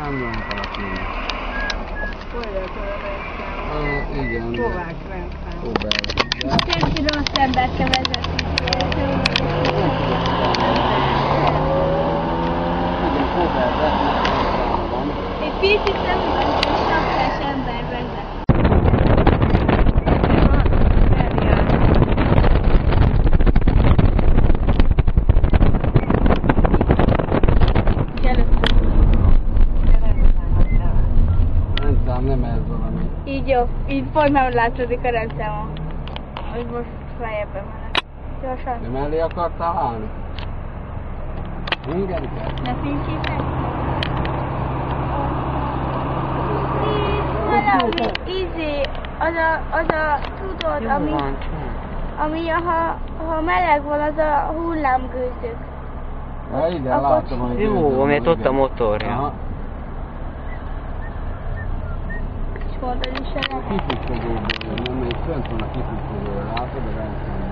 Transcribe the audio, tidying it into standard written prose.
Nem nyomtalak minden. Igen. Kovács rendszám. Kovács. Senki rossz embert kell vezetni. Igen, Kovács van. Egy picit nem van, hogy sapkás ember vezet. Rendszám nem ez valami. Így jó, így pont nem látszódik a rendszámon. Hogy most feljebben menek. Gyorsan. De mellé akartál állni? Igen, kell. Ne pincsítek? Valami izé, az a tudod, ami ha meleg van, az a hullámgőzök. Ja, igen, látom, hogy Jó, mert ott a motorja. Aha. És mondod is el. A kipusztogóból, nem még fönt van a kipusztogóból, látod a rendszám.